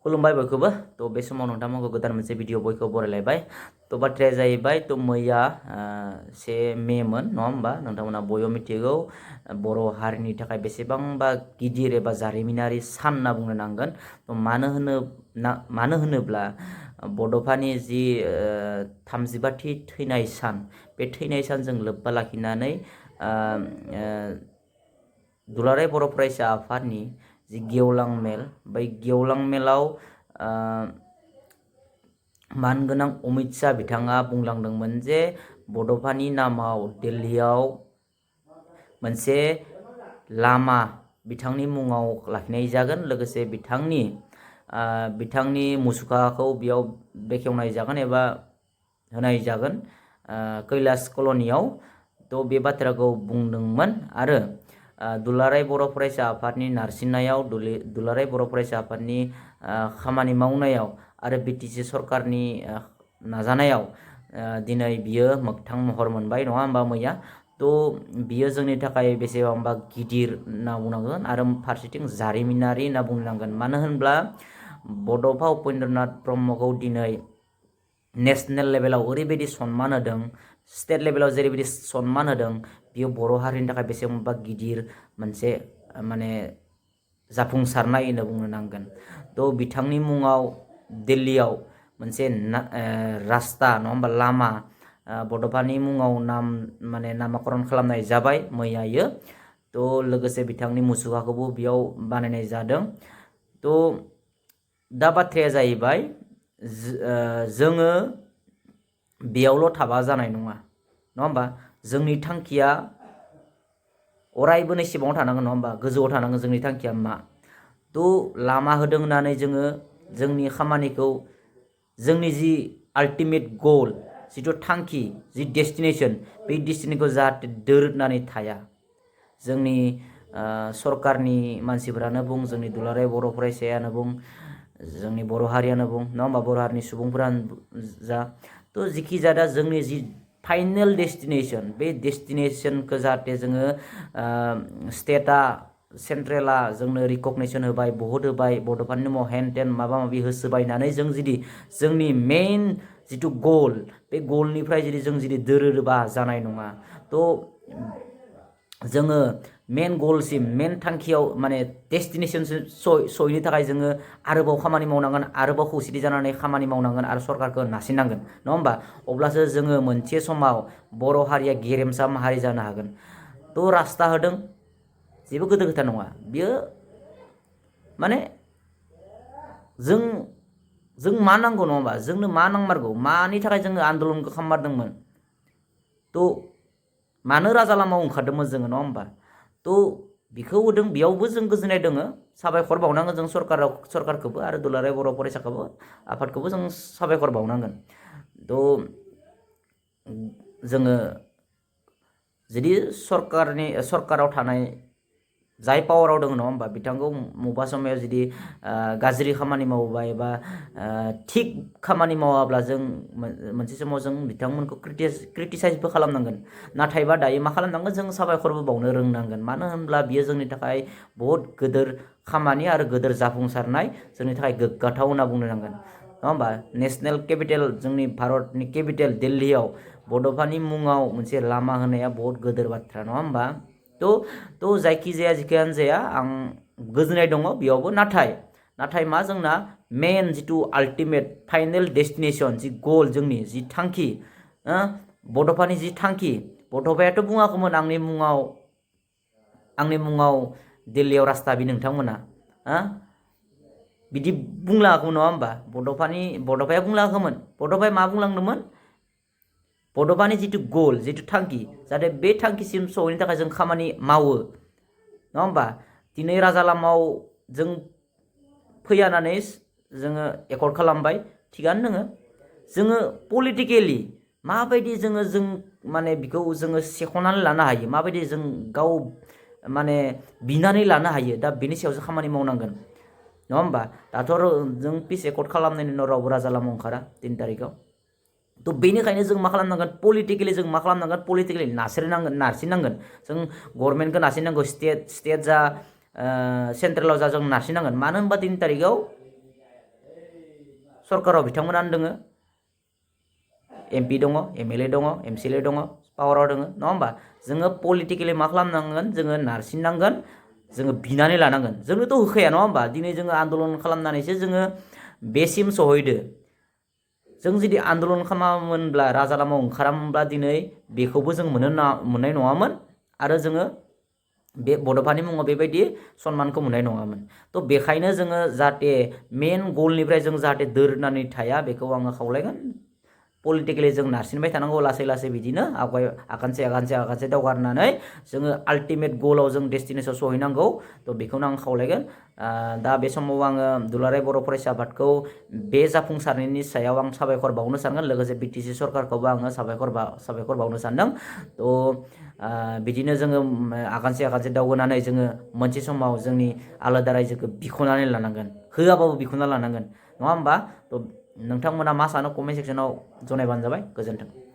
खुलुमबाय बयखौबो तो बे समाव नोंथांमोनखौ गोदान मोनसे भिडिअ बयखौबो बरायलायबाय तो बाथ्राया जाहैबाय तो मैया 1 मेमोन नङा होमबा नोंथांमोना बयबो मिथिगौ बर' हारिनि थाखाय बेसेबांबा गिदिर एबा जारिमिनारि सान होनना बुंनो नांगोन तो मानो होनोब्ला बड'फानि जि 35थि थैनाय सान बे थैनाय सानजों लोब्बा लाखिनानै दुलाराय बर' फरायसा आफादनि जि गेवलां मेल बै गेवलां मेलाव मानगोनां अमित शाह बिथाङा बुंलांदोंमोन जे बड'फानि नामाव दिल्लीयाव मोनसे लामा बिथांनि मुङाव लाखिनाय जागोन लोगोसे बिथांनि मुसुखाखौ बेयाव बेखेवनाय जागोन एबा होनाय जागोन कैलाश कल'नियाव तो बे बाथ्राखौ बुंदोंमोन आरो दुलाराय बर' फरायसा आफादनि नारसिननायाव दुलाराय बर' फरायसा आफादनि खामानि मावनायाव आरो बिटिसि सरकारनि नाजानायाव दिनै बियो मोगथां महर मोनबाय नङा होमबा मैया तो बियो जोंनि थाखाय बेसेबांबा गिदिर होनना बुंनांगोन आरो फारसेथिं जारिमिनारि होनना बुंनांगोन मानो होनब्ला बड'फा उपेन्द्रनाथ ब्रह्मखौ दिनै नेशनेल लेभेलाव ओरैबायदि सन्मान होदों स्टेट लेभेलाव जेरैबायदि सन्मान होदों बियो बर' हारिनि थाखाय बेसेबांबा गिदिर मोनसे माने जाफुंसारनाय होनना बुंनो नांगोन तो बिथांनि मुङाव दिल्लीयाव मोनसे रास्ता नङा होमबा लामा बड'फानि मुङाव नामाकरण खालामनाय जाबाय मैयायो तो लोगोसे बिथांनि मुसुखाखौबो बेयाव बानायनाय जादों तो दा बाथ्राया जाहैबाय जोङो बेयावल' थाबा जानाय नङा होमबा जोंनि थांखिया अरायबो सिबाङाव थानांगोन नङा होमबा गोजौआव थानांगोन जोंनि थांखिया मा तो लामा होदों होननानै जोङो जोंनि खामानिखौ जोंनि जि आल्टिमेट गोल जिथु थांखि जि डेस्टिनेशन बे डेस्टिनेशनखौ जाहाथे दोरोदनानै थाया जोंनि सरकारनि मानसिफोरानो बुं जोंनि दुलाराय बर' फरायसायानो बुं जोंनि बर' हारियानो बुं नङा होमबा बर' हारिनि सुबुंफोरानो जा तो जिखि जाया जोंनि जि फाइनेल डेस्टिनेशन बे डेस्टिनेशनखौ जाहाथे जोङो स्टेटआ सेन्ट्रेला जोंनो रिकगनिसन होबाय बहुत होबाय बड'फानि नामाव हेन टेन माबा माबि होसोबायनानै जों जुदि जोंनि मेइन जिथु गोल बे गोलनिफ्राय जों जुदि दोरोदोबा जानाय नङा तो जोङो मेन गलसिम मेन थांखियाव माने डेस्टिनेशनसिम सहैनो थाखाय जोङो आरोबाव खामानि मावनांगोन आरोबाव खौसेथि जानानै खामानि मावनांगोन आरो सरकारखौ नारसिननांगोन नङा होमबा अब्लासो जोङो मोनसे समाव बर' हारिया गेरेमसा माहारि जानो हागोन तो रास्ता होदों जेबो गोदो खोथा नङा बियो माने जों मा नांगौ नङा होमबा जोंनो मा नांमारगौ मानि थाखाय जोङो आन्दलनखौ खालाममारदोंमोन तो मानो राजा लामायाव ओंखारदोंमोन जोङो नङा होमबा तो बिखौ होदों बेयावबो जों गोजोननाय दङ साबायखर बावनांगोन जों सरकारखौबो आरो दुलाराय बर' फरायसाखौबो आफादखौबो जों साबायखर बावनांगोन तो जोङो जुदि सरकाराव थानाय जाय पावाराव दङ नङा होमबा बिथांखौ मबा समायाव जुदि गाज्रि खामानि मावोबा एबा थिग खामानि मावाब्ला जों मोनसे समाव जों बिथांमोनखौ क्रिटिसाइजबो खालामनांगोन नाथायबा दायो मा खालामनांगोन जों साबायखरबो बावनो रोंनांगोन मानो होनब्ला बियो जोंनि थाखाय बहुत गोदोर खामानि आरो गोदोर जाफुंसारनाय जोंनि थाखाय गोग्गाथाव होनना बुंनो नांगोन नङा होमबा नेशनेल केपिटेल जोंनि भारतनि केपिटेल दिल्लीयाव बड'फानि मुङाव मोनसे लामा होनाया बहुत गोदोर बाथ्रा नङा होमबा तो जायखिजाया जिखियानो जाया आं गोजोननाय दङ बेयावबो नाथाय मा जोंना मेन जिथु आल्टिमेट फाइनेल डेस्टिनेशन जि गोल जोंनि जि थांखि बड'फानि जि थांखि बड'फायाथ' बुङाखैमोन आंनि मुङाव दिल्लीयाव रास्ता बि नोंथांमोना बिदि बुंलाङाखैमोन नङा होमबा बड'फाया बुंलाङाखैमोन बड'फाया मा बुंलांदोंमोन बड'फानि जिथु गोल जिथु थांखि जाहाथे बे थांखिसिम सहैनो थाखाय जों खामानि मावो नङा होमबा दिनै राजा लामायाव जों फैयानानै जोङो एकर्ड खालामबाय थिगानो दोङो जोङो पलिटिकेलि माबायदि जों माने बिखौ जोङो सेख'नानै लानो हायो माबायदि जों गाव माने बिनानै लानो हायो दा बेनि सायावसो खामानि मावनांगोन नङा होमबा दाथ' जों पिस एकर्ड खालामनायनि उनाव रावबो राजा लामायाव ओंखारा 3 तारिखाव तो बेनिखायनो जों मा खालामनांगोन पलिटिकेलि नारसिननांगोन जों गभर्नमेन्टखौ नारसिननांगौ स्टेट जा सेन्ट्रेलाव जा जों नारसिननांगोन मानो होनबा 3 तारिखाव सरकाराव बिथांमोनानो दोङो एमपि दङ एमएलए दङ एमसिएलए दङ पावाराव दङ नङा होमबा जोङो पलिटिकेलि मा खालामनांगोन जोङो नारसिननांगोन जोङो बिनानै लानांगोन जोंनोथ' होखाया नङा होमबा दिनै जोङो आन्दलन खालामनानैसो जोङो बेसिम सहैदो जों जुदि आन्दलन खालामामोनब्ला राजा लामायाव ओंखारामोनब्ला दिनै बेखौबो जों मोननाय नङामोन आरो जोङो बे बड'फानि मुङाव बेबायदि सन्मानखौ मोननाय नङामोन थ' बेखायनो जोङो जाहाथे मेन गलनिफ्राय जों जाहाथे दोरनानै थाया बेखौ आङो खावलायगोन पलिटिकेलि जों नारसिनबाय थानांगौ लासै लासै बिदिनो आगानसे दावगानानै जोङो आल्टिमेट गलाव जों डेस्टिनेसनाव सहैनांगौ थ' बेखौनो आं खावलायगोन दा बे समाव आङो दुलाराय बर' फरायसा आफादखौ बे जाफुंसारनायनि सायाव आं साबायखर बावनो सानगोन लोगोसे बिटिसि सरकारखौबो आङो साबायखर बावनो सानदों थ' बिदिनो जोङो आगानसे दावगानानै जोङो मोनसे समाव जोंनि आलादा रायजोखौ बिख'नानै लानांगोन होआबाबो बिख'ना लानांगोन नङा होमबा थ' नोंथांमोना मा सानो कमेन्ट सेक्सनाव जनायबानो जाबाय गोजोन्थों।